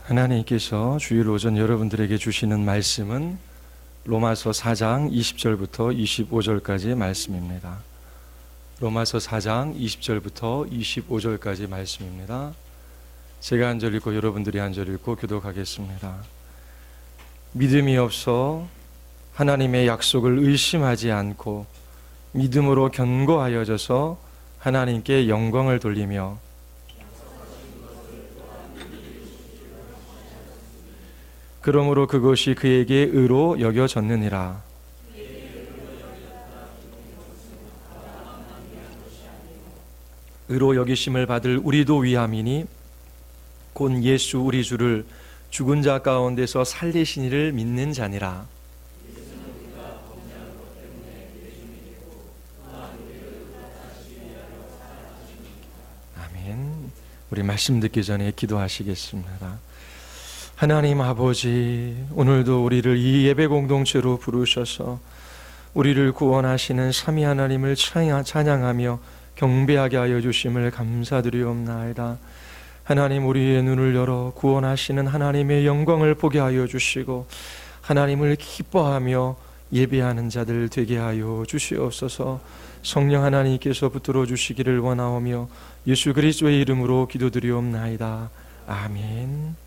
하나님께서 주일 오전 여러분들에게 주시는 말씀은 로마서 4장 20절부터 25절까지의 말씀입니다. 로마서 4장 20절부터 25절까지 말씀입니다. 제가 한 절 읽고 여러분들이 한 절 읽고 교독하겠습니다. 믿음이 없어 하나님의 약속을 의심하지 않고 믿음으로 견고하여져서 하나님께 영광을 돌리며 그러므로 그것이 그에게 의로 여겨졌느니라. 의로 여기심을 받을 우리도 위함이니 곧 예수 우리 주를 죽은 자 가운데서 살리신 이를 믿는 자니라. 아멘. 우리 말씀 듣기 전에 기도하시겠습니다. 하나님 아버지, 오늘도 우리를 이 예배 공동체로 부르셔서 우리를 구원하시는 삼위 하나님을 찬양하며 경배하게 하여 주심을 감사드리옵나이다. 하나님, 우리의 눈을 열어 구원하시는 하나님의 영광을 보게 하여 주시고 하나님을 기뻐하며 예배하는 자들 되게 하여 주시옵소서. 성령 하나님께서 붙들어 주시기를 원하오며 예수 그리스도의 이름으로 기도드리옵나이다. 아멘.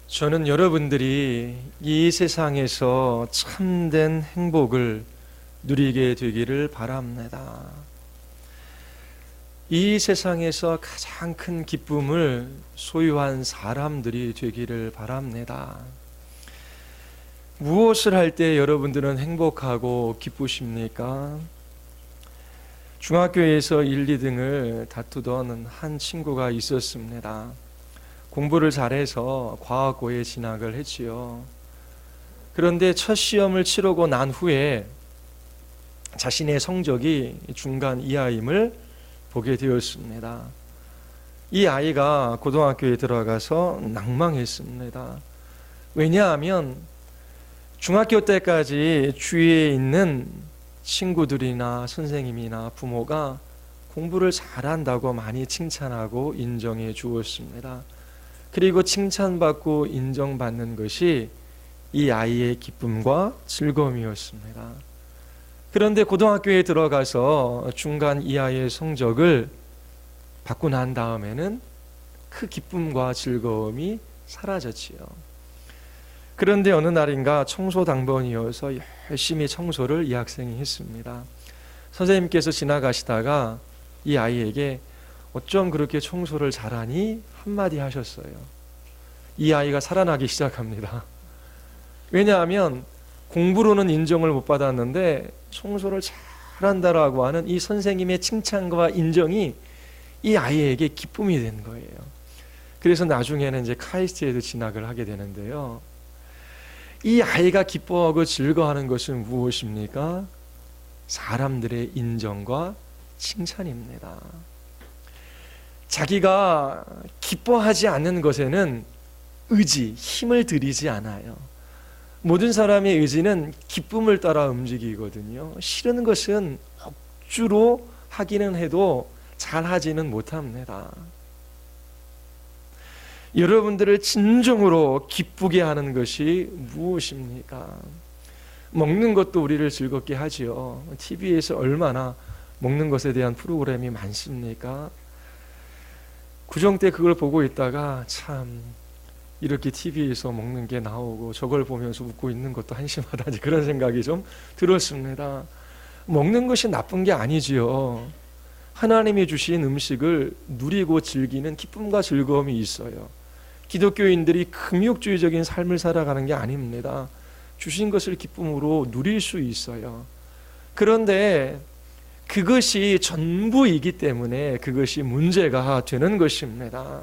저는 여러분들이 이 세상에서 참된 행복을 누리게 되기를 바랍니다. 이 세상에서 가장 큰 기쁨을 소유한 사람들이 되기를 바랍니다. 무엇을 할 때 여러분들은 행복하고 기쁘십니까? 중학교에서 1, 2등을 다투던 한 친구가 있었습니다. 공부를 잘해서 과학고에 진학을 했지요. 그런데 첫 시험을 치르고 난 후에 자신의 성적이 중간 이하임을 보게 되었습니다. 이 아이가 고등학교에 들어가서 낭망했습니다. 왜냐하면 중학교 때까지 주위에 있는 친구들이나 선생님이나 부모가 공부를 잘한다고 많이 칭찬하고 인정해 주었습니다. 그리고 칭찬받고 인정받는 것이 이 아이의 기쁨과 즐거움이었습니다. 그런데 고등학교에 들어가서 중간 이하의 성적을 받고 난 다음에는 그 기쁨과 즐거움이 사라졌지요. 그런데 어느 날인가 청소당번이어서 열심히 청소를 이 학생이 했습니다. 선생님께서 지나가시다가 이 아이에게 어쩜 그렇게 청소를 잘하니? 한마디 하셨어요. 이 아이가 살아나기 시작합니다. 왜냐하면 공부로는 인정을 못 받았는데 청소를 잘한다라고 하는 이 선생님의 칭찬과 인정이 이 아이에게 기쁨이 된 거예요. 그래서 나중에는 이제 카이스트에도 진학을 하게 되는데요. 이 아이가 기뻐하고 즐거워하는 것은 무엇입니까? 사람들의 인정과 칭찬입니다. 자기가 기뻐하지 않는 것에는 의지, 힘을 들이지 않아요. 모든 사람의 의지는 기쁨을 따라 움직이거든요. 싫은 것은 억지로 하기는 해도 잘하지는 못합니다. 여러분들을 진정으로 기쁘게 하는 것이 무엇입니까? 먹는 것도 우리를 즐겁게 하지요. TV에서 얼마나 먹는 것에 대한 프로그램이 많습니까? 구정 때 그걸 보고 있다가 참 이렇게 TV에서 먹는 게 나오고 저걸 보면서 웃고 있는 것도 한심하다니 그런 생각이 좀 들었습니다. 먹는 것이 나쁜 게 아니지요. 하나님이 주신 음식을 누리고 즐기는 기쁨과 즐거움이 있어요. 기독교인들이 금욕주의적인 삶을 살아가는 게 아닙니다. 주신 것을 기쁨으로 누릴 수 있어요. 그런데 그것이 전부이기 때문에 그것이 문제가 되는 것입니다.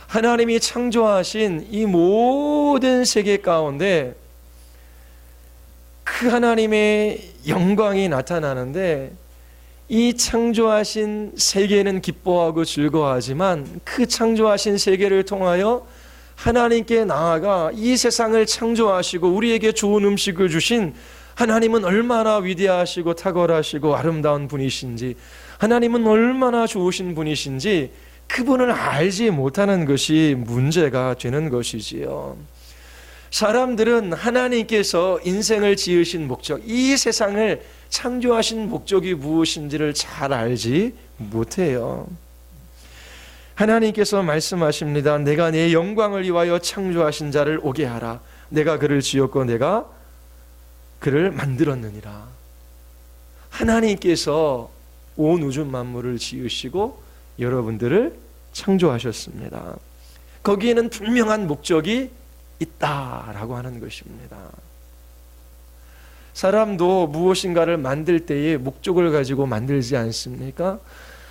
하나님이 창조하신 이 모든 세계 가운데 그 하나님의 영광이 나타나는데 이 창조하신 세계는 기뻐하고 즐거워하지만 그 창조하신 세계를 통하여 하나님께 나아가 이 세상을 창조하시고 우리에게 좋은 음식을 주신 하나님은 얼마나 위대하시고 탁월하시고 아름다운 분이신지, 하나님은 얼마나 좋으신 분이신지 그분을 알지 못하는 것이 문제가 되는 것이지요. 사람들은 하나님께서 인생을 지으신 목적, 이 세상을 창조하신 목적이 무엇인지를 잘 알지 못해요. 하나님께서 말씀하십니다. 내가 내 영광을 위하여 창조하신 자를 오게 하라. 내가 그를 지었고 내가 그를 만들었느니라. 하나님께서 온 우주 만물을 지으시고 여러분들을 창조하셨습니다. 거기에는 분명한 목적이 있다라고 하는 것입니다. 사람도 무엇인가를 만들 때에 목적을 가지고 만들지 않습니까?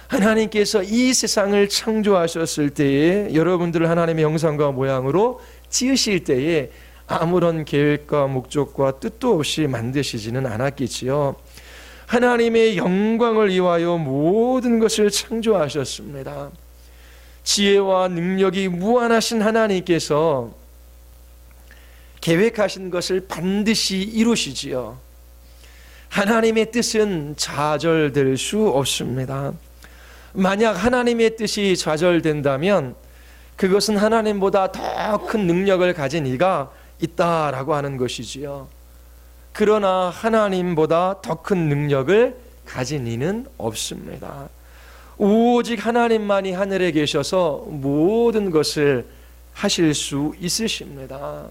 하나님께서 이 세상을 창조하셨을 때에 여러분들을 하나님의 형상과 모양으로 지으실 때에 아무런 계획과 목적과 뜻도 없이 만드시지는 않았겠지요. 하나님의 영광을 위하여 모든 것을 창조하셨습니다. 지혜와 능력이 무한하신 하나님께서 계획하신 것을 반드시 이루시지요. 하나님의 뜻은 좌절될 수 없습니다. 만약 하나님의 뜻이 좌절된다면 그것은 하나님보다 더 큰 능력을 가진 이가 있다라고 하는 것이지요. 그러나 하나님보다 더 큰 능력을 가진 이는 없습니다. 오직 하나님만이 하늘에 계셔서 모든 것을 하실 수 있으십니다.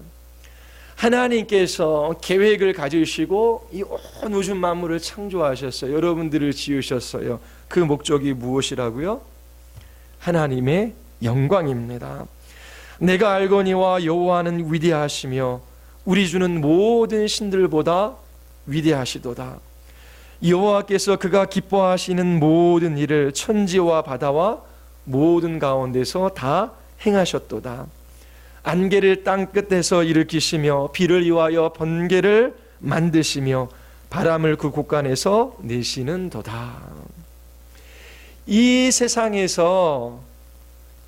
하나님께서 계획을 가지시고 이 온 우주 만물을 창조하셨어요. 여러분들을 지으셨어요. 그 목적이 무엇이라고요? 하나님의 영광입니다. 내가 알거니와 여호와는 위대하시며 우리 주는 모든 신들보다 위대하시도다. 여호와께서 그가 기뻐하시는 모든 일을 천지와 바다와 모든 가운데서 다 행하셨도다. 안개를 땅 끝에서 일으키시며 비를 위하여 번개를 만드시며 바람을 그 곳간에서 내시는도다. 이 세상에서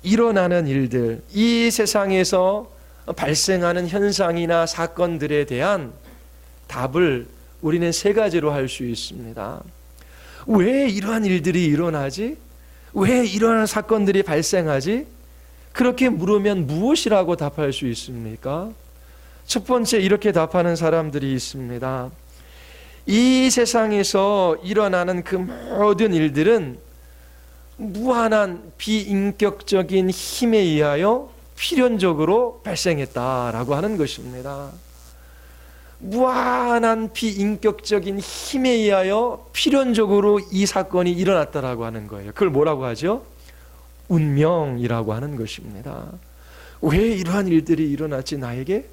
일어나는 일들, 이 세상에서 발생하는 현상이나 사건들에 대한 답을 우리는 세 가지로 할 수 있습니다. 왜 이러한 일들이 일어나지? 왜 이러한 사건들이 발생하지? 그렇게 물으면 무엇이라고 답할 수 있습니까? 첫 번째, 이렇게 답하는 사람들이 있습니다. 이 세상에서 일어나는 그 모든 일들은 무한한 비인격적인 힘에 의하여 필연적으로 발생했다라고 하는 것입니다. 무한한 비인격적인 힘에 의하여 필연적으로 이 사건이 일어났다라고 하는 거예요. 그걸 뭐라고 하죠? 운명이라고 하는 것입니다. 왜 이러한 일들이 일어났지 나에게?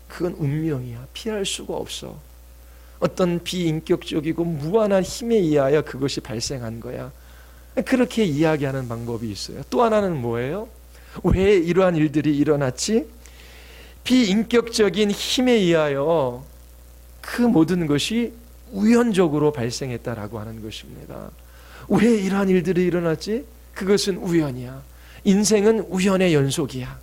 그건 운명이야. 피할 수가 없어. 어떤 비인격적이고 무한한 힘에 의하여 그것이 발생한 거야. 그렇게 이야기하는 방법이 있어요. 또 하나는 뭐예요? 왜 이러한 일들이 일어났지? 비인격적인 힘에 의하여 그 모든 것이 우연적으로 발생했다라고 하는 것입니다. 왜 이러한 일들이 일어났지? 그것은 우연이야. 인생은 우연의 연속이야.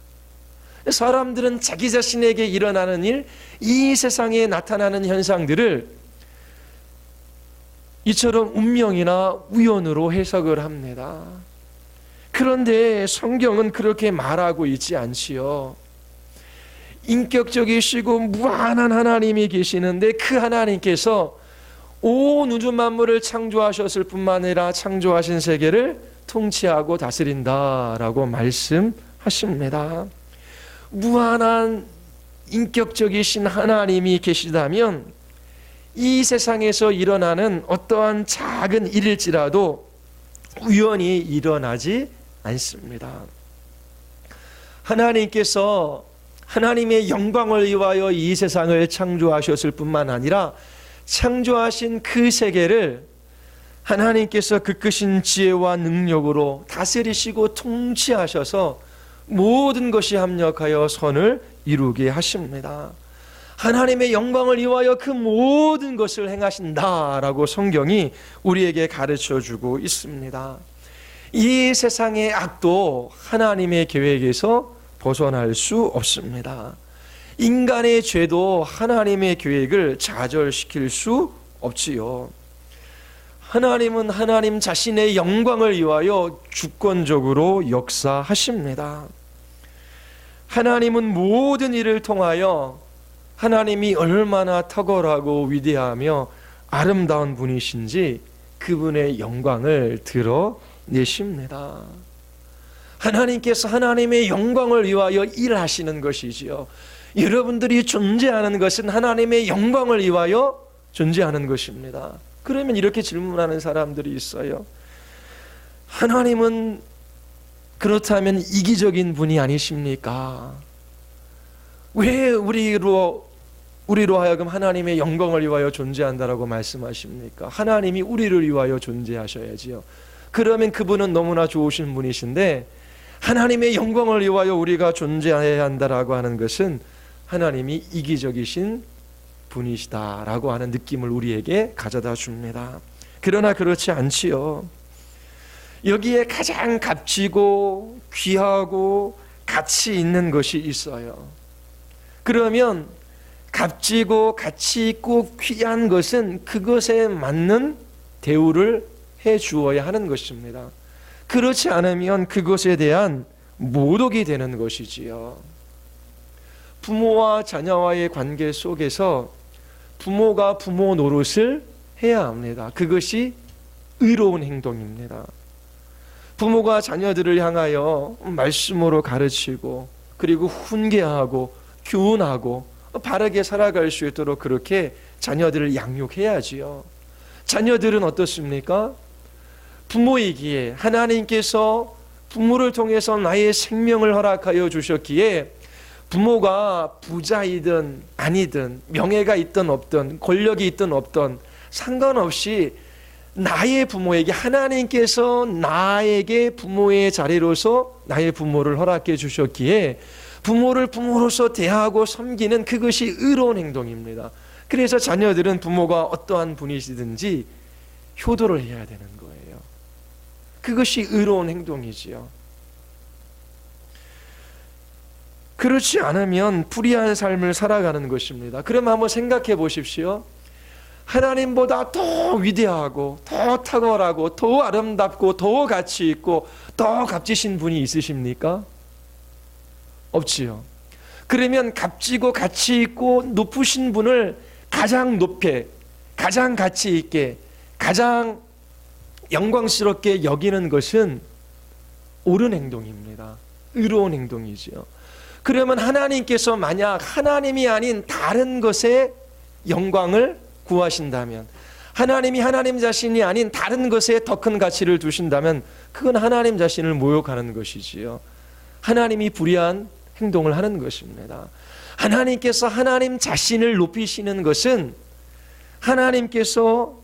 사람들은 자기 자신에게 일어나는 일, 이 세상에 나타나는 현상들을 이처럼 운명이나 우연으로 해석을 합니다. 그런데 성경은 그렇게 말하고 있지 않지요. 인격적이시고 무한한 하나님이 계시는데 그 하나님께서 온 우주 만물을 창조하셨을 뿐만 아니라 창조하신 세계를 통치하고 다스린다라고 말씀하십니다. 무한한 인격적이신 하나님이 계시다면 이 세상에서 일어나는 어떠한 작은 일일지라도 우연히 일어나지 않습니다. 하나님께서 하나님의 영광을 위하여 이 세상을 창조하셨을 뿐만 아니라 창조하신 그 세계를 하나님께서 그 크신 지혜와 능력으로 다스리시고 통치하셔서 모든 것이 합력하여 선을 이루게 하십니다. 하나님의 영광을 위하여 그 모든 것을 행하신다라고 성경이 우리에게 가르쳐주고 있습니다. 이 세상의 악도 하나님의 계획에서 벗어날 수 없습니다. 인간의 죄도 하나님의 계획을 좌절시킬 수 없지요. 하나님은 하나님 자신의 영광을 위하여 주권적으로 역사하십니다. 하나님은 모든 일을 통하여 하나님이 얼마나 탁월하고 위대하며 아름다운 분이신지 그분의 영광을 드러내십니다. 하나님께서 하나님의 영광을 위하여 일하시는 것이지요. 여러분들이 존재하는 것은 하나님의 영광을 위하여 존재하는 것입니다. 그러면 이렇게 질문하는 사람들이 있어요. 하나님은 그렇다면 이기적인 분이 아니십니까? 왜 우리로 하여금 하나님의 영광을 위하여 존재한다라고 말씀하십니까? 하나님이 우리를 위하여 존재하셔야지요. 그러면 그분은 너무나 좋으신 분이신데 하나님의 영광을 위하여 우리가 존재해야 한다라고 하는 것은 하나님이 이기적이신 분이시다라고 하는 느낌을 우리에게 가져다 줍니다. 그러나 그렇지 않지요. 여기에 가장 값지고 귀하고 가치 있는 것이 있어요. 그러면 값지고 가치 있고 귀한 것은 그것에 맞는 대우를 해 주어야 하는 것입니다. 그렇지 않으면 그것에 대한 모독이 되는 것이지요. 부모와 자녀와의 관계 속에서 부모가 부모 노릇을 해야 합니다. 그것이 의로운 행동입니다. 부모가 자녀들을 향하여 말씀으로 가르치고 그리고 훈계하고 교훈하고 바르게 살아갈 수 있도록 그렇게 자녀들을 양육해야지요. 자녀들은 어떻습니까? 부모이기에 하나님께서 부모를 통해서 나의 생명을 허락하여 주셨기에 부모가 부자이든 아니든 명예가 있든 없든 권력이 있든 없든 상관없이 나의 부모에게 하나님께서 나에게 부모의 자리로서 나의 부모를 허락해 주셨기에 부모를 부모로서 대하고 섬기는 그것이 의로운 행동입니다. 그래서 자녀들은 부모가 어떠한 분이시든지 효도를 해야 되는 거예요. 그것이 의로운 행동이지요. 그렇지 않으면 불의한 삶을 살아가는 것입니다. 그럼 한번 생각해 보십시오. 하나님보다 더 위대하고 더 탁월하고 더 아름답고 더 가치 있고 더 값지신 분이 있으십니까? 없지요. 그러면 값지고 가치 있고 높으신 분을 가장 높게, 가장 가치 있게, 가장 영광스럽게 여기는 것은 옳은 행동입니다. 의로운 행동이지요. 그러면 하나님께서 만약 하나님이 아닌 다른 것에 영광을 구하신다면, 하나님이 하나님 자신이 아닌 다른 것에 더 큰 가치를 두신다면 그건 하나님 자신을 모욕하는 것이지요. 하나님이 불의한 행동을 하는 것입니다. 하나님께서 하나님 자신을 높이시는 것은, 하나님께서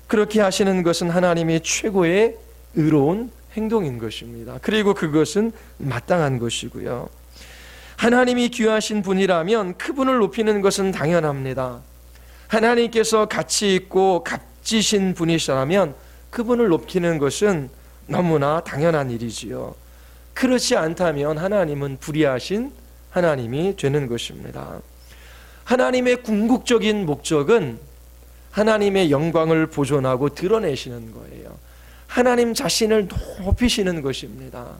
그렇게 하시는 것은 하나님의 최고의 의로운 행동인 것입니다. 그리고 그것은 마땅한 것이고요. 하나님이 귀하신 분이라면 그분을 높이는 것은 당연합니다. 하나님께서 가치 있고 값지신 분이시라면 그분을 높이는 것은 너무나 당연한 일이지요. 그렇지 않다면 하나님은 불의하신 하나님이 되는 것입니다. 하나님의 궁극적인 목적은 하나님의 영광을 보존하고 드러내시는 거예요. 하나님 자신을 높이시는 것입니다.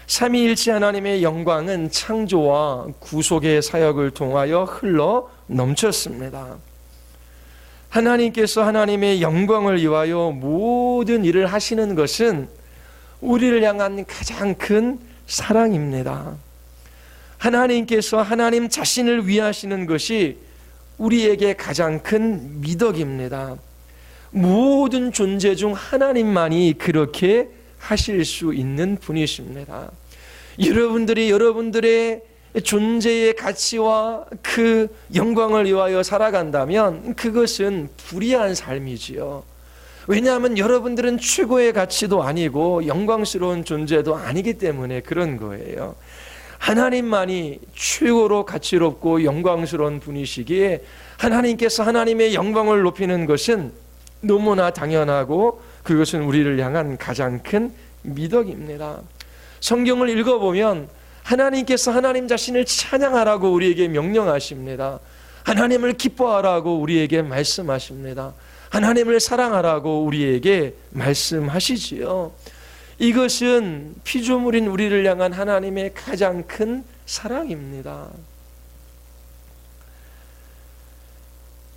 삼위일체 하나님의 영광은 창조와 구속의 사역을 통하여 흘러 넘쳤습니다. 하나님께서 하나님의 영광을 위하여 모든 일을 하시는 것은 우리를 향한 가장 큰 사랑입니다. 하나님께서 하나님 자신을 위하시는 것이 우리에게 가장 큰 미덕입니다. 모든 존재 중 하나님만이 그렇게 하실 수 있는 분이십니다. 여러분들이 여러분들의 존재의 가치와 그 영광을 위하여 살아간다면 그것은 불의한 삶이지요. 왜냐하면 여러분들은 최고의 가치도 아니고 영광스러운 존재도 아니기 때문에 그런 거예요. 하나님만이 최고로 가치롭고 영광스러운 분이시기에 하나님께서 하나님의 영광을 높이는 것은 너무나 당연하고 그것은 우리를 향한 가장 큰 미덕입니다. 성경을 읽어보면 하나님께서 하나님 자신을 찬양하라고 우리에게 명령하십니다. 하나님을 기뻐하라고 우리에게 말씀하십니다. 하나님을 사랑하라고 우리에게 말씀하시지요. 이것은 피조물인 우리를 향한 하나님의 가장 큰 사랑입니다.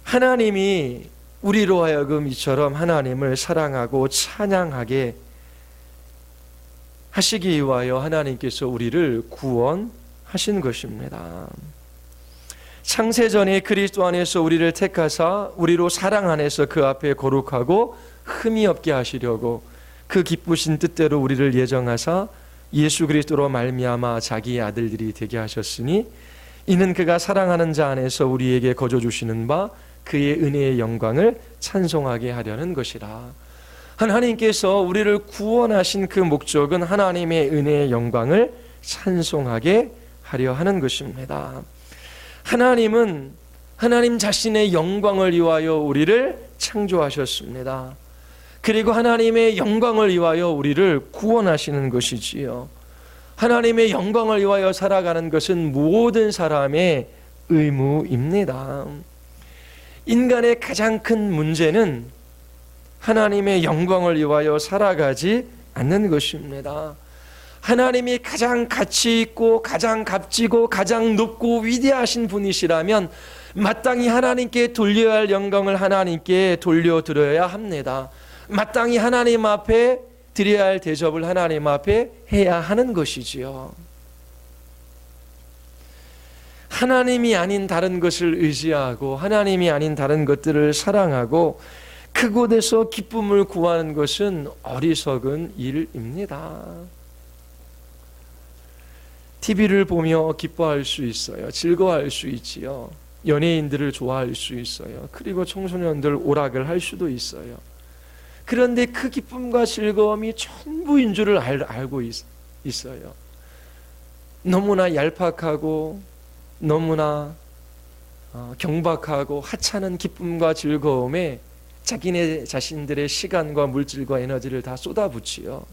하나님이 우리로 하여금 이처럼 하나님을 사랑하고 찬양하게 하시기 위하여 하나님께서 우리를 구원하신 것입니다. 창세전에 그리스도 안에서 우리를 택하사 우리로 사랑 안에서 그 앞에 거룩하고 흠이 없게 하시려고 그 기쁘신 뜻대로 우리를 예정하사 예수 그리스도로 말미암아 자기의 아들들이 되게 하셨으니 이는 그가 사랑하는 자 안에서 우리에게 거저 주시는 바 그의 은혜의 영광을 찬송하게 하려는 것이라. 하나님께서 우리를 구원하신 그 목적은 하나님의 은혜의 영광을 찬송하게 하려 하는 것입니다. 하나님은 하나님 자신의 영광을 위하여 우리를 창조하셨습니다. 그리고 하나님의 영광을 위하여 우리를 구원하시는 것이지요. 하나님의 영광을 위하여 살아가는 것은 모든 사람의 의무입니다. 인간의 가장 큰 문제는 하나님의 영광을 위하여 살아가지 않는 것입니다. 하나님이 가장 가치 있고 가장 값지고 가장 높고 위대하신 분이시라면 마땅히 하나님께 돌려야 할 영광을 하나님께 돌려드려야 합니다. 마땅히 하나님 앞에 드려야 할 대접을 하나님 앞에 해야 하는 것이지요. 하나님이 아닌 다른 것을 의지하고 하나님이 아닌 다른 것들을 사랑하고 그곳에서 기쁨을 구하는 것은 어리석은 일입니다. TV를 보며 기뻐할 수 있어요. 즐거워할 수 있지요. 연예인들을 좋아할 수 있어요. 그리고 청소년들 오락을 할 수도 있어요. 그런데 그 기쁨과 즐거움이 전부인 줄을 알고 있어요. 너무나 얄팍하고 너무나 경박하고 하찮은 기쁨과 즐거움에 자기네 자신들의 시간과 물질과 에너지를 다 쏟아붓지요.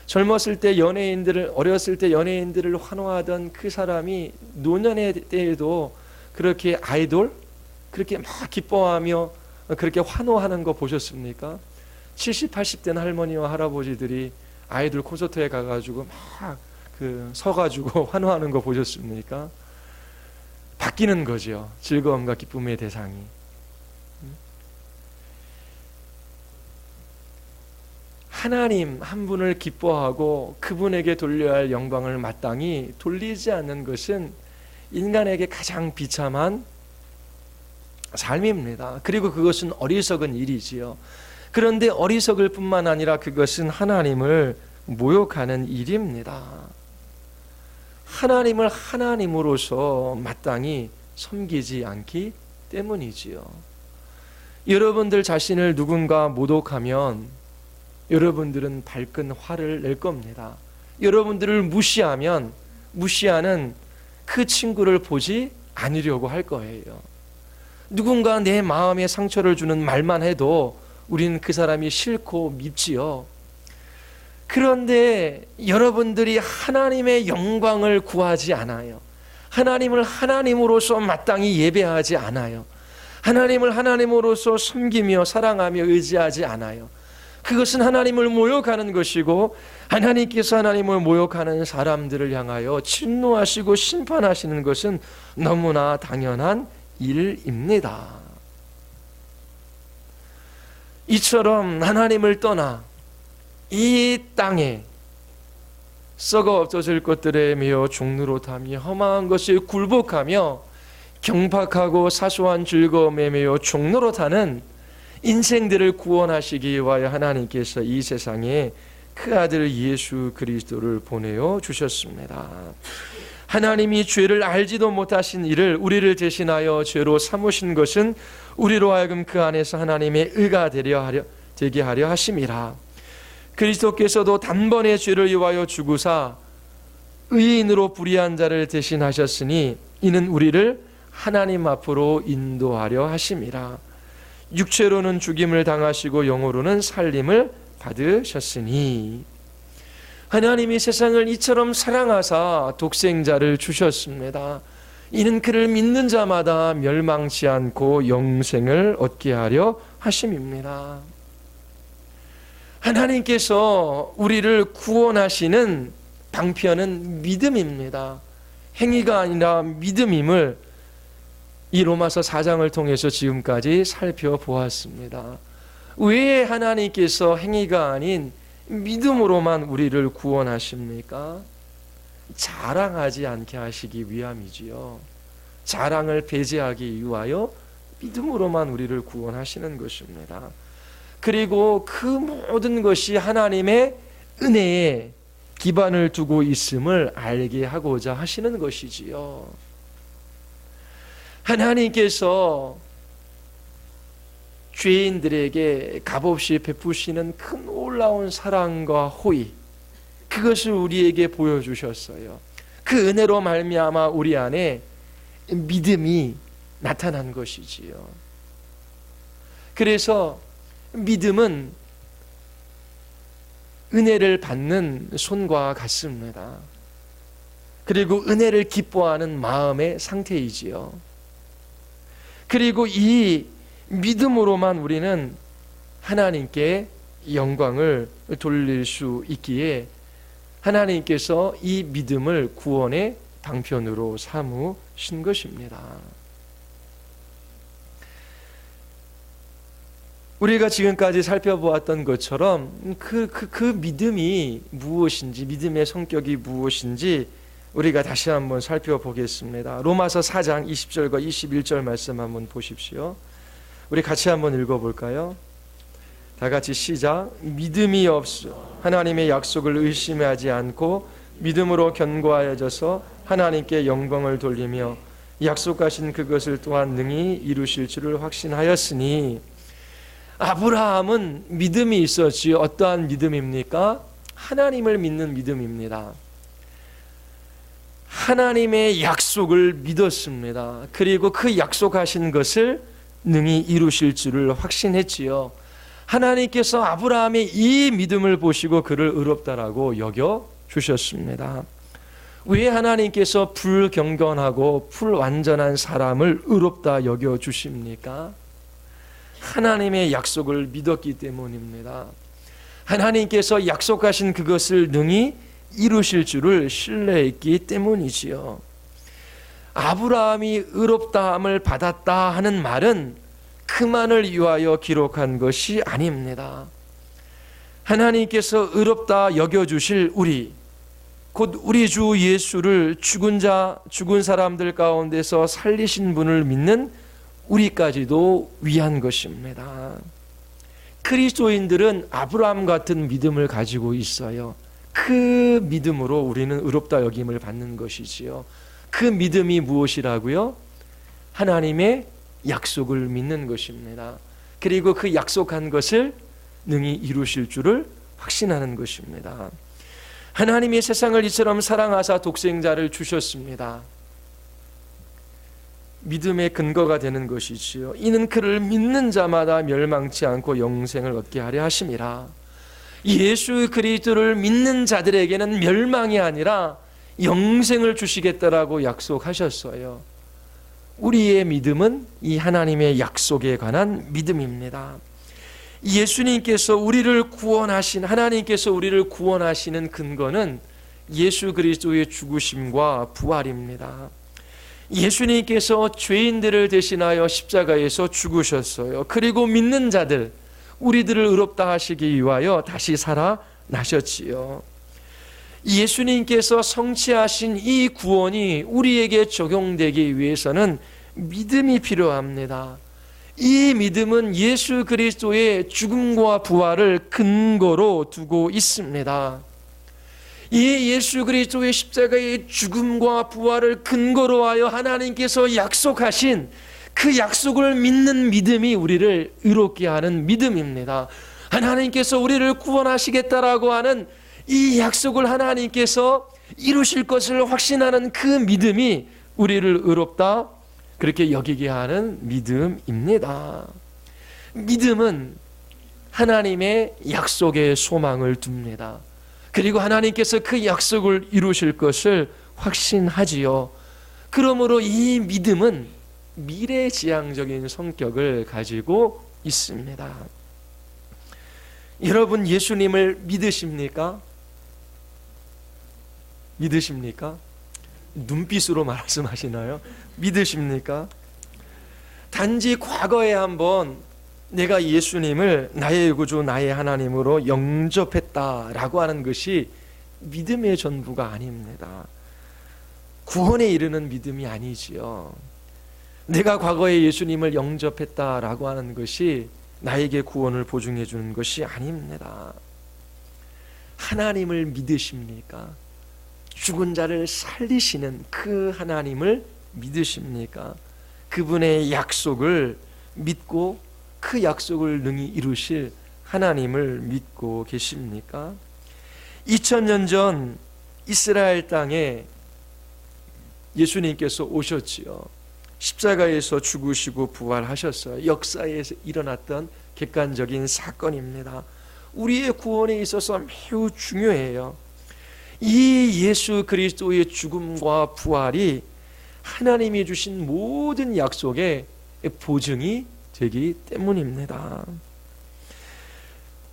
젊었을 때 연예인들을, 어렸을 때 연예인들을 환호하던 그 사람이 노년의 때에도 그렇게 아이돌 그렇게 막 기뻐하며 그렇게 환호하는 거 보셨습니까? 70, 80대 할머니와 할아버지들이 아이돌 콘서트에 가가지고 막 서가지고 환호하는 거 보셨습니까? 바뀌는 거죠. 즐거움과 기쁨의 대상이. 하나님 한 분을 기뻐하고 그분에게 돌려야 할 영광을 마땅히 돌리지 않는 것은 인간에게 가장 비참한 삶입니다. 그리고 그것은 어리석은 일이지요. 그런데 어리석을 뿐만 아니라 그것은 하나님을 모욕하는 일입니다. 하나님을 하나님으로서 마땅히 섬기지 않기 때문이지요. 여러분들 자신을 누군가 모독하면 여러분들은 밝은 화를 낼 겁니다. 여러분들을 무시하면 무시하는 그 친구를 보지 않으려고 할 거예요. 누군가 내 마음에 상처를 주는 말만 해도 우리는 그 사람이 싫고 밉지요. 그런데 여러분들이 하나님의 영광을 구하지 않아요. 하나님을 하나님으로서 마땅히 예배하지 않아요. 하나님을 하나님으로서 섬기며 사랑하며 의지하지 않아요. 그것은 하나님을 모욕하는 것이고 하나님께서 하나님을 모욕하는 사람들을 향하여 진노하시고 심판하시는 것은 너무나 당연한 일입니다. 이처럼 하나님을 떠나 이 땅에 썩어 없어질 것들에 매여 종노릇하며 험한 것에 굴복하며 경박하고 사소한 즐거움에 매여 종노릇하는 인생들을 구원하시기 위하여 하나님께서 이 세상에 그 아들 예수 그리스도를 보내어 주셨습니다. 하나님이 죄를 알지도 못하신 이를 우리를 대신하여 죄로 삼으신 것은 우리로 하여금 그 안에서 하나님의 의가 되게 하려 하심이라. 그리스도께서도 단번에 죄를 위하여 죽으사 의인으로 불의한 자를 대신하셨으니 이는 우리를 하나님 앞으로 인도하려 하심이라. 육체로는 죽임을 당하시고 영으로는 살림을 받으셨으니 하나님이 세상을 이처럼 사랑하사 독생자를 주셨습니다. 이는 그를 믿는 자마다 멸망치 않고 영생을 얻게 하려 하심입니다. 하나님께서 우리를 구원하시는 방편은 믿음입니다. 행위가 아니라 믿음임을 이 로마서 4장을 통해서 지금까지 살펴보았습니다. 왜 하나님께서 행위가 아닌 믿음으로만 우리를 구원하십니까? 자랑하지 않게 하시기 위함이지요. 자랑을 배제하기 위하여 믿음으로만 우리를 구원하시는 것입니다. 그리고 그 모든 것이 하나님의 은혜에 기반을 두고 있음을 알게 하고자 하시는 것이지요. 하나님께서 죄인들에게 값없이 베푸시는 큰 놀라운 사랑과 호의, 그것을 우리에게 보여주셨어요. 그 은혜로 말미암아 우리 안에 믿음이 나타난 것이지요. 그래서 믿음은 은혜를 받는 손과 같습니다. 그리고 은혜를 기뻐하는 마음의 상태이지요. 그리고 이 믿음으로만 우리는 하나님께 영광을 돌릴 수 있기에 하나님께서 이 믿음을 구원의 방편으로 삼으신 것입니다. 우리가 지금까지 살펴보았던 것처럼 그 믿음이 무엇인지, 믿음의 성격이 무엇인지 우리가 다시 한번 살펴보겠습니다. 로마서 4장 20절과 21절 말씀 한번 보십시오. 우리 같이 한번 읽어볼까요? 다 같이 시작. 믿음이 없어 하나님의 약속을 의심하지 않고 믿음으로 견고하여져서 하나님께 영광을 돌리며 약속하신 그것을 또한 능히 이루실 줄을 확신하였으니. 아브라함은 믿음이 있었지요. 어떠한 믿음입니까? 하나님을 믿는 믿음입니다. 하나님의 약속을 믿었습니다. 그리고 그 약속하신 것을 능히 이루실 줄을 확신했지요. 하나님께서 아브라함의 이 믿음을 보시고 그를 의롭다라고 여겨 주셨습니다. 왜 하나님께서 불경건하고 불완전한 사람을 의롭다 여겨 주십니까? 하나님의 약속을 믿었기 때문입니다. 하나님께서 약속하신 그것을 능히 이루실 줄을 신뢰했기 때문이지요. 아브라함이 의롭다함을 받았다 하는 말은 그만을 위하여 기록한 것이 아닙니다. 하나님께서 의롭다 여겨주실 우리, 곧 우리 주 예수를 죽은 사람들 가운데서 살리신 분을 믿는 우리까지도 위한 것입니다. 그리스도인들은 아브라함 같은 믿음을 가지고 있어요. 그 믿음으로 우리는 의롭다 여김을 받는 것이지요. 그 믿음이 무엇이라고요? 하나님의 약속을 믿는 것입니다. 그리고 그 약속한 것을 능히 이루실 줄을 확신하는 것입니다. 하나님이 세상을 이처럼 사랑하사 독생자를 주셨습니다. 믿음의 근거가 되는 것이지요. 이는 그를 믿는 자마다 멸망치 않고 영생을 얻게 하려 하심이라. 예수 그리스도를 믿는 자들에게는 멸망이 아니라 영생을 주시겠다라고 약속하셨어요. 우리의 믿음은 이 하나님의 약속에 관한 믿음입니다. 예수님께서 우리를 구원하신, 하나님께서 우리를 구원하시는 근거는 예수 그리스도의 죽으심과 부활입니다. 예수님께서 죄인들을 대신하여 십자가에서 죽으셨어요. 그리고 믿는 자들, 우리들을 의롭다 하시기 위하여 다시 살아나셨지요. 예수님께서 성취하신 이 구원이 우리에게 적용되기 위해서는 믿음이 필요합니다. 이 믿음은 예수 그리스도의 죽음과 부활을 근거로 두고 있습니다. 이 예수 그리스도의 십자가의 죽음과 부활을 근거로 하여 하나님께서 약속하신 그 약속을 믿는 믿음이 우리를 의롭게 하는 믿음입니다. 하나님께서 우리를 구원하시겠다라고 하는 이 약속을 하나님께서 이루실 것을 확신하는 그 믿음이 우리를 의롭다 그렇게 여기게 하는 믿음입니다. 믿음은 하나님의 약속에 소망을 둡니다. 그리고 하나님께서 그 약속을 이루실 것을 확신하지요. 그러므로 이 믿음은 미래지향적인 성격을 가지고 있습니다. 여러분 예수님을 믿으십니까? 믿으십니까? 눈빛으로 말씀하시나요? 믿으십니까? 단지 과거에 한번 내가 예수님을 나의 구주 나의 하나님으로 영접했다라고 하는 것이 믿음의 전부가 아닙니다. 구원에 이르는 믿음이 아니지요. 내가 과거에 예수님을 영접했다라고 하는 것이 나에게 구원을 보증해 주는 것이 아닙니다. 하나님을 믿으십니까? 죽은 자를 살리시는 그 하나님을 믿으십니까? 그분의 약속을 믿고 그 약속을 능히 이루실 하나님을 믿고 계십니까? 2000년 전 이스라엘 땅에 예수님께서 오셨지요. 십자가에서 죽으시고 부활하셨어요. 역사에서 일어났던 객관적인 사건입니다. 우리의 구원에 있어서 매우 중요해요. 이 예수 그리스도의 죽음과 부활이 하나님이 주신 모든 약속의 보증이 되기 때문입니다.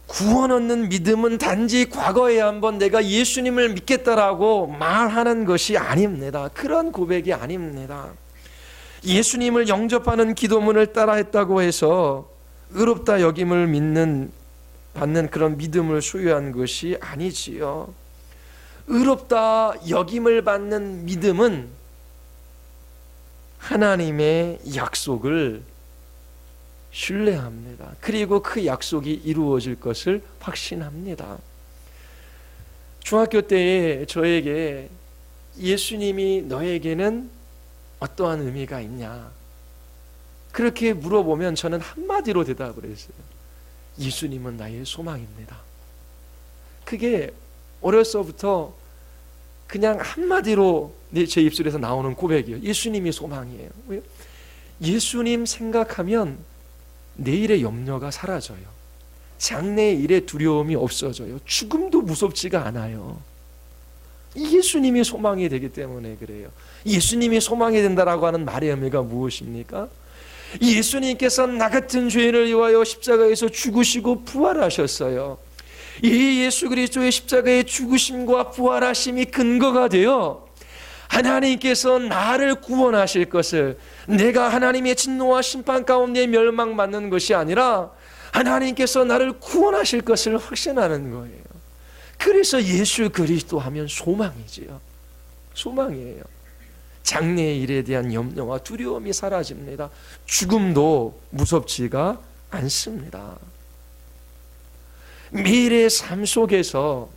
구원 얻는 믿음은 단지 과거에 한번 내가 예수님을 믿겠다라고 말하는 것이 아닙니다. 그런 고백이 아닙니다. 예수님을 영접하는 기도문을 따라했다고 해서 의롭다 여김을 받는 그런 믿음을 소유한 것이 아니지요. 의롭다 여김을 받는 믿음은 하나님의 약속을 신뢰합니다. 그리고 그 약속이 이루어질 것을 확신합니다. 중학교 때에 저에게 예수님이 너에게는 어떠한 의미가 있냐? 그렇게 물어보면 저는 한마디로 대답을 했어요. 예수님은 나의 소망입니다. 그게 어려서부터 그냥 한마디로 제 입술에서 나오는 고백이에요. 예수님이 소망이에요. 예수님 생각하면 내일의 염려가 사라져요. 장래의 일에 두려움이 없어져요. 죽음도 무섭지가 않아요. 예수님이 소망이 되기 때문에 그래요. 예수님이 소망이 된다라고 하는 말의 의미가 무엇입니까? 예수님께서 나 같은 죄인을 위하여 십자가에서 죽으시고 부활하셨어요. 이 예수 그리스도의 십자가의 죽으심과 부활하심이 근거가 되어 하나님께서 나를 구원하실 것을, 내가 하나님의 진노와 심판 가운데 멸망받는 것이 아니라 하나님께서 나를 구원하실 것을 확신하는 거예요. 그래서 예수 그리스도 하면 소망이지요. 소망이에요. 장래의 일에 대한 염려와 두려움이 사라집니다. 죽음도 무섭지가 않습니다. 매일의 삶 속에서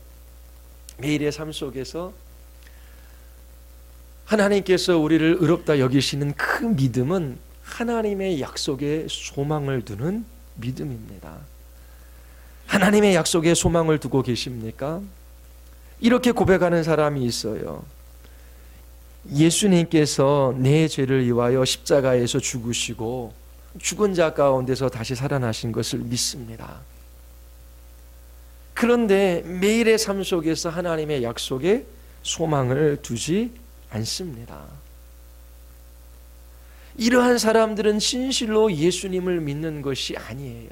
하나님께서 우리를 의롭다 여기시는 그 믿음은 하나님의 약속에 소망을 두는 믿음입니다. 하나님의 약속에 소망을 두고 계십니까? 이렇게 고백하는 사람이 있어요. 예수님께서 내 죄를 위하여 십자가에서 죽으시고 죽은 자 가운데서 다시 살아나신 것을 믿습니다. 그런데 매일의 삶 속에서 하나님의 약속에 소망을 두지 않습니다. 이러한 사람들은 진실로 예수님을 믿는 것이 아니에요.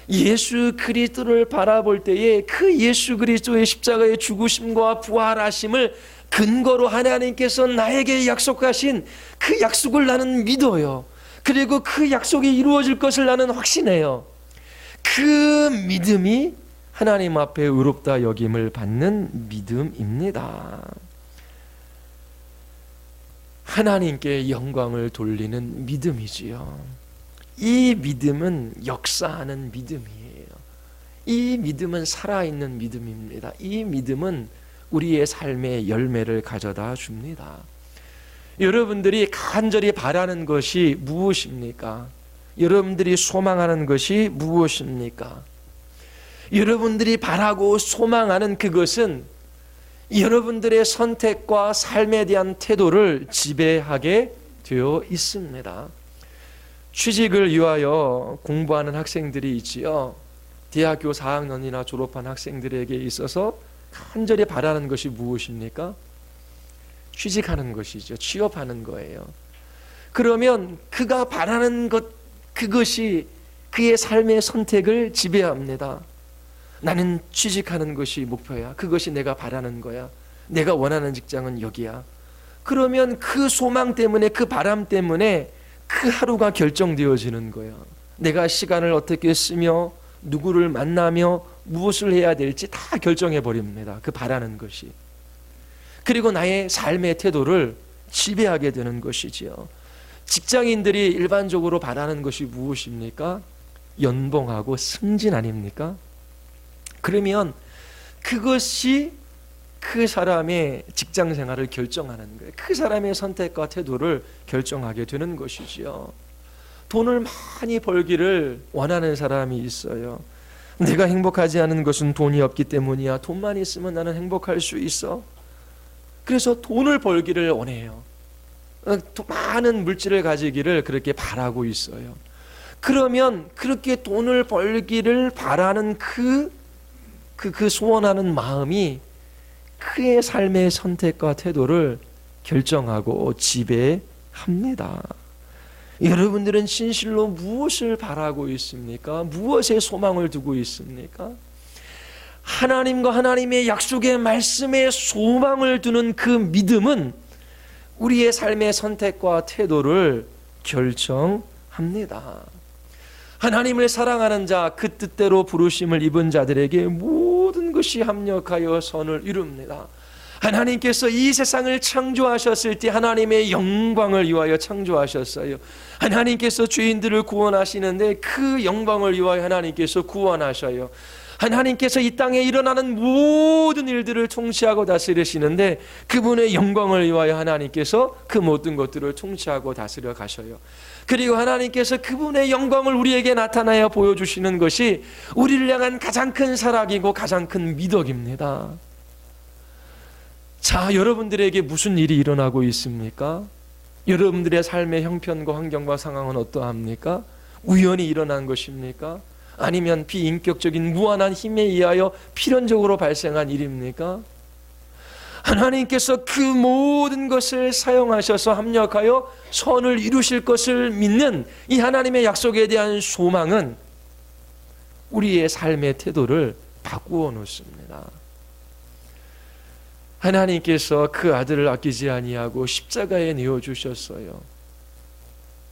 예수 그리스도를 바라볼 때에 그 예수 그리스도의 십자가의 죽으심과 부활하심을 근거로 하나님께서 나에게 약속하신 그 약속을 나는 믿어요. 그리고 그 약속이 이루어질 것을 나는 확신해요. 그 믿음이 하나님 앞에 의롭다 여김을 받는 믿음입니다. 하나님께 영광을 돌리는 믿음이지요. 이 믿음은 역사하는 믿음이에요. 이 믿음은 살아있는 믿음입니다. 이 믿음은 우리의 삶의 열매를 가져다 줍니다. 여러분들이 간절히 바라는 것이 무엇입니까? 여러분들이 소망하는 것이 무엇입니까? 여러분들이 바라고 소망하는 그것은 여러분들의 선택과 삶에 대한 태도를 지배하게 되어 있습니다. 취직을 위하여 공부하는 학생들이 있지요. 대학교 4학년이나 졸업한 학생들에게 있어서 간절히 바라는 것이 무엇입니까? 취직하는 것이죠. 취업하는 거예요. 그러면 그가 바라는 것, 그것이 그의 삶의 선택을 지배합니다. 나는 취직하는 것이 목표야. 그것이 내가 바라는 거야. 내가 원하는 직장은 여기야. 그러면 그 소망 때문에, 그 바람 때문에 그 하루가 결정되어지는 거예요. 내가 시간을 어떻게 쓰며 누구를 만나며 무엇을 해야 될지 다 결정해 버립니다. 그 바라는 것이. 그리고 나의 삶의 태도를 지배하게 되는 것이지요. 직장인들이 일반적으로 바라는 것이 무엇입니까? 연봉하고 승진 아닙니까? 그러면 그것이 그 사람의 직장 생활을 결정하는 거예요. 그 사람의 선택과 태도를 결정하게 되는 것이지요. 돈을 많이 벌기를 원하는 사람이 있어요. 내가 행복하지 않은 것은 돈이 없기 때문이야. 돈만 있으면 나는 행복할 수 있어. 그래서 돈을 벌기를 원해요. 많은 물질을 가지기를 그렇게 바라고 있어요. 그러면 그렇게 돈을 벌기를 바라는 그 소원하는 마음이 그의 삶의 선택과 태도를 결정하고 지배합니다. 여러분들은 진실로 무엇을 바라고 있습니까? 무엇에 소망을 두고 있습니까? 하나님과 하나님의 약속의 말씀에 소망을 두는 그 믿음은 우리의 삶의 선택과 태도를 결정합니다. 하나님을 사랑하는 자, 그 뜻대로 부르심을 입은 자들에게 모든 것이 합력하여 선을 이룹니다. 하나님께서 이 세상을 창조하셨을 때 하나님의 영광을 위하여 창조하셨어요. 하나님께서 죄인들을 구원하시는데 그 영광을 위하여 하나님께서 구원하셔요. 하나님께서 이 땅에 일어나는 모든 일들을 통치하고 다스리시는데 그분의 영광을 위하여 하나님께서 그 모든 것들을 통치하고 다스려 가셔요. 그리고 하나님께서 그분의 영광을 우리에게 나타나여 보여주시는 것이 우리를 향한 가장 큰 사랑이고 가장 큰 미덕입니다. 자, 여러분들에게 무슨 일이 일어나고 있습니까? 여러분들의 삶의 형편과 환경과 상황은 어떠합니까? 우연히 일어난 것입니까? 아니면 비인격적인 무한한 힘에 의하여 필연적으로 발생한 일입니까? 하나님께서 그 모든 것을 사용하셔서 합력하여 선을 이루실 것을 믿는 이 하나님의 약속에 대한 소망은 우리의 삶의 태도를 바꾸어 놓습니다. 하나님께서 그 아들을 아끼지 아니하고 십자가에 내어 주셨어요.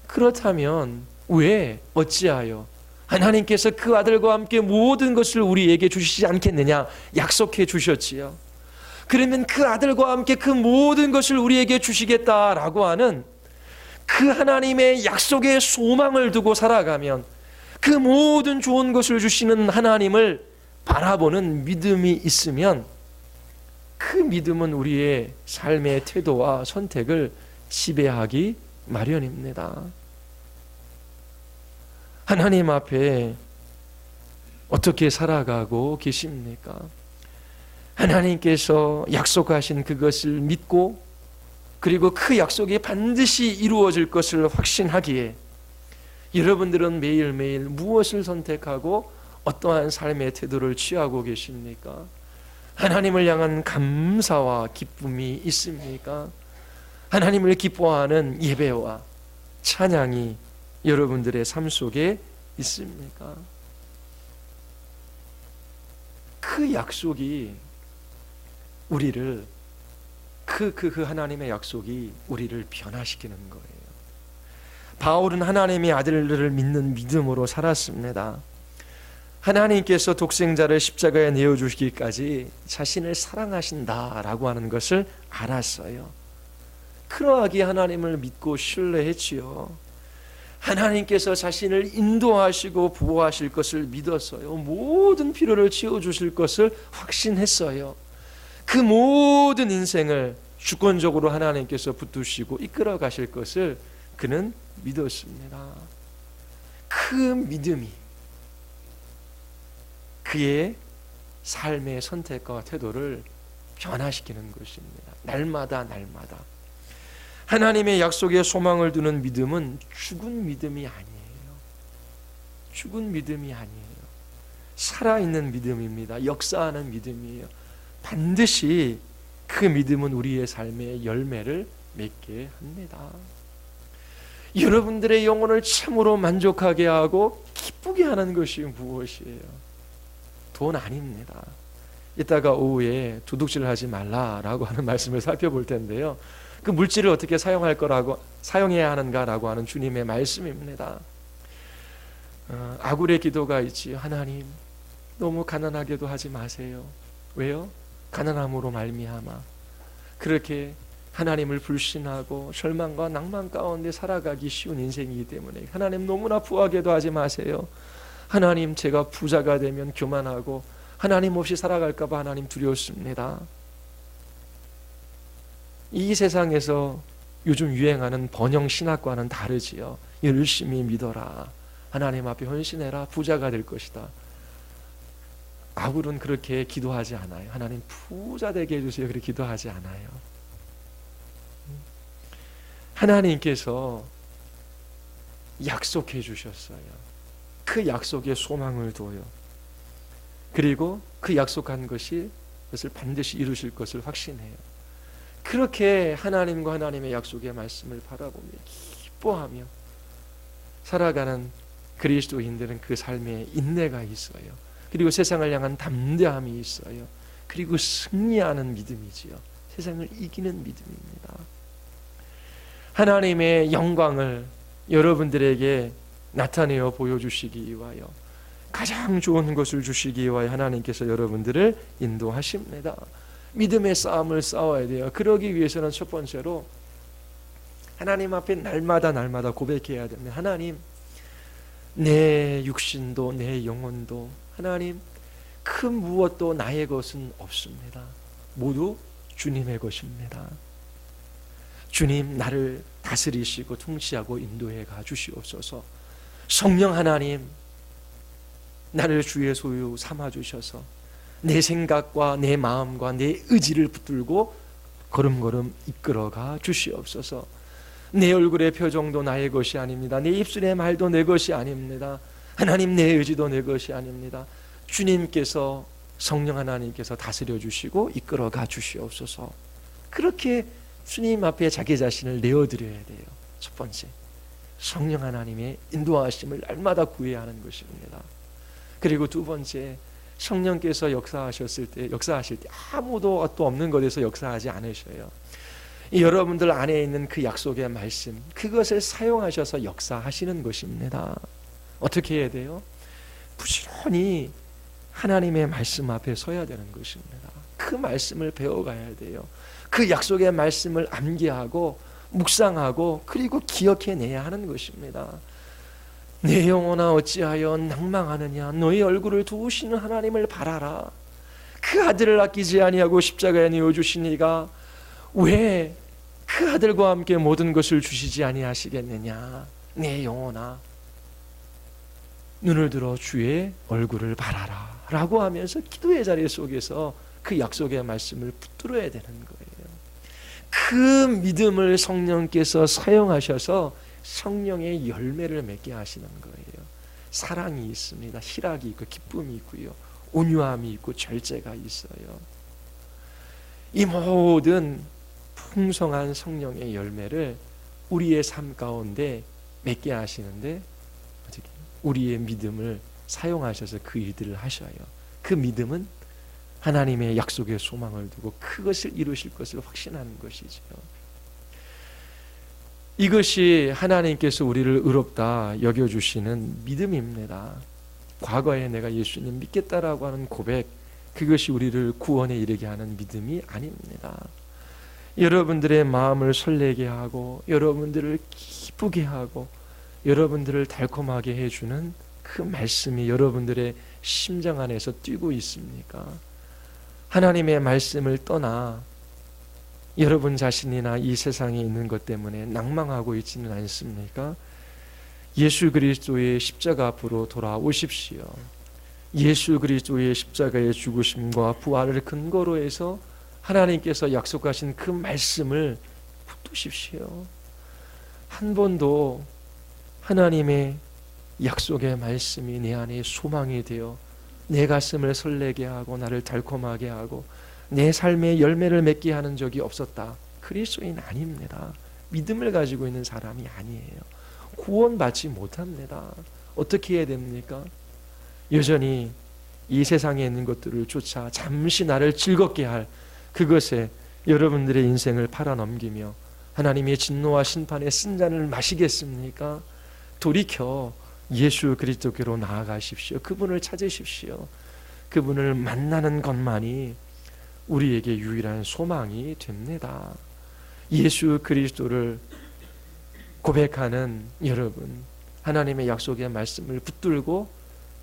그렇다면 왜 어찌하여 하나님께서 그 아들과 함께 모든 것을 우리에게 주시지 않겠느냐 약속해 주셨지요. 그러면 그 아들과 함께 그 모든 것을 우리에게 주시겠다라고 하는 그 하나님의 약속의 소망을 두고 살아가면 그 모든 좋은 것을 주시는 하나님을 바라보는 믿음이 있으면 그 믿음은 우리의 삶의 태도와 선택을 지배하기 마련입니다. 하나님 앞에 어떻게 살아가고 계십니까? 하나님께서 약속하신 그것을 믿고 그리고 그 약속이 반드시 이루어질 것을 확신하기에 여러분들은 매일매일 무엇을 선택하고 어떠한 삶의 태도를 취하고 계십니까? 하나님을 향한 감사와 기쁨이 있습니까? 하나님을 기뻐하는 예배와 찬양이 여러분들의 삶 속에 있습니까? 그 약속이 우리를 그 하나님의 약속이 우리를 변화시키는 거예요. 바울은 하나님의 아들을 믿는 믿음으로 살았습니다. 하나님께서 독생자를 십자가에 내어주시기까지 자신을 사랑하신다라고 하는 것을 알았어요. 그러하기에 하나님을 믿고 신뢰했지요. 하나님께서 자신을 인도하시고 보호하실 것을 믿었어요. 모든 필요를 채워주실 것을 확신했어요. 그 모든 인생을 주권적으로 하나님께서 붙드시고 이끌어 가실 것을 그는 믿었습니다. 그 믿음이 그의 삶의 선택과 태도를 변화시키는 것입니다. 날마다 하나님의 약속에 소망을 두는 믿음은 죽은 믿음이 아니에요. 죽은 믿음이 아니에요. 살아있는 믿음입니다. 역사하는 믿음이에요. 반드시 그 믿음은 우리의 삶의 열매를 맺게 합니다. 여러분들의 영혼을 참으로 만족하게 하고 기쁘게 하는 것이 무엇이에요? 돈 아닙니다. 이따가 오후에 도둑질하지 말라라고 하는 말씀을 살펴볼 텐데요. 그 물질을 어떻게 사용해야 하는가라고 하는 주님의 말씀입니다. 아굴의 기도가 있지. 하나님, 너무 가난하게도 하지 마세요. 왜요? 가난함으로 말미암아 그렇게 하나님을 불신하고 절망과 낭만 가운데 살아가기 쉬운 인생이기 때문에 하나님 너무나 부하게도 하지 마세요. 하나님, 제가 부자가 되면 교만하고 하나님 없이 살아갈까 봐 하나님 두려웠습니다. 이 세상에서 요즘 유행하는 번영 신학과는 다르지요. 열심히 믿어라. 하나님 앞에 헌신해라. 부자가 될 것이다. 아굴은 그렇게 기도하지 않아요. 하나님 부자 되게 해주세요. 그렇게 기도하지 않아요. 하나님께서 약속해 주셨어요. 그 약속에 소망을 둬요. 그리고 그 약속한 것을 반드시 이루실 것을 확신해요. 그렇게 하나님과 하나님의 약속의 말씀을 바라보며 기뻐하며 살아가는 그리스도인들은 그 삶에 인내가 있어요. 그리고 세상을 향한 담대함이 있어요. 그리고 승리하는 믿음이지요. 세상을 이기는 믿음입니다. 하나님의 영광을 여러분들에게 나타내어 보여주시기 위하여 가장 좋은 것을 주시기 위하여 하나님께서 여러분들을 인도하십니다. 믿음의 싸움을 싸워야 돼요. 그러기 위해서는 첫 번째로 하나님 앞에 날마다 고백해야 됩니다. 하나님, 내 육신도 내 영혼도 하나님 그 무엇도 나의 것은 없습니다. 모두 주님의 것입니다. 주님, 나를 다스리시고 통치하고 인도해 가 주시옵소서. 성령 하나님, 나를 주의 소유 삼아 주셔서 내 생각과 내 마음과 내 의지를 붙들고 걸음걸음 이끌어가 주시옵소서. 내 얼굴의 표정도 나의 것이 아닙니다. 내 입술의 말도 내 것이 아닙니다. 하나님, 내 의지도 내 것이 아닙니다. 주님께서, 성령 하나님께서 다스려 주시고 이끌어가 주시옵소서. 그렇게 주님 앞에 자기 자신을 내어드려야 돼요. 첫 번째, 성령 하나님의 인도하심을 날마다 구해야 하는 것입니다. 그리고 두 번째, 성령께서 역사하실 때 아무도 또 없는 곳에서 역사하지 않으셔요. 여러분들 안에 있는 그 약속의 말씀, 그것을 사용하셔서 역사하시는 것입니다. 어떻게 해야 돼요? 부지런히 하나님의 말씀 앞에 서야 되는 것입니다. 그 말씀을 배워가야 돼요. 그 약속의 말씀을 암기하고 묵상하고 그리고 기억해내야 하는 것입니다. 내 영혼아 어찌하여 낭망하느냐. 너의 얼굴을 도우시는 하나님을 바라라. 그 아들을 아끼지 아니하고 십자가에 내어주시니가 왜 그 아들과 함께 모든 것을 주시지 아니하시겠느냐. 내 영혼아 눈을 들어 주의 얼굴을 바라라 라고 하면서 기도의 자리 속에서 그 약속의 말씀을 붙들어야 되는 거예요. 그 믿음을 성령께서 사용하셔서 성령의 열매를 맺게 하시는 거예요. 사랑이 있습니다. 희락이 있고 기쁨이 있고요. 온유함이 있고 절제가 있어요. 이 모든 풍성한 성령의 열매를 우리의 삶 가운데 맺게 하시는데 우리의 믿음을 사용하셔서 그 일들을 하셔요. 그 믿음은 하나님의 약속의 소망을 두고 그것을 이루실 것을 확신하는 것이죠. 이것이 하나님께서 우리를 의롭다 여겨주시는 믿음입니다. 과거에 내가 예수님 믿겠다라고 하는 고백, 그것이 우리를 구원에 이르게 하는 믿음이 아닙니다. 여러분들의 마음을 설레게 하고 여러분들을 기쁘게 하고 여러분들을 달콤하게 해주는 그 말씀이 여러분들의 심장 안에서 뛰고 있습니까? 하나님의 말씀을 떠나 여러분 자신이나 이 세상에 있는 것 때문에 낭망하고 있지는 않습니까? 예수 그리스도의 십자가 앞으로 돌아오십시오. 예수 그리스도의 십자가의 죽으심과 부활을 근거로 해서 하나님께서 약속하신 그 말씀을 붙드십시오. 한 번도 하나님의 약속의 말씀이 내 안에 소망이 되어 내 가슴을 설레게 하고 나를 달콤하게 하고 내 삶에 열매를 맺게 하는 적이 없었다. 그리스도인 아닙니다. 믿음을 가지고 있는 사람이 아니에요. 구원받지 못합니다. 어떻게 해야 됩니까? 여전히 이 세상에 있는 것들을 쫓아 잠시 나를 즐겁게 할 그것에 여러분들의 인생을 팔아넘기며 하나님의 진노와 심판의 쓴 잔을 마시겠습니까? 돌이켜 예수 그리스도께로 나아가십시오. 그분을 찾으십시오. 그분을 만나는 것만이 우리에게 유일한 소망이 됩니다. 예수 그리스도를 고백하는 여러분, 하나님의 약속의 말씀을 붙들고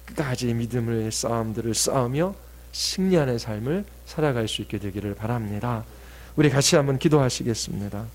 끝까지 믿음의 싸움들을 싸우며 승리하는 삶을 살아갈 수 있게 되기를 바랍니다. 우리 같이 한번 기도하시겠습니다.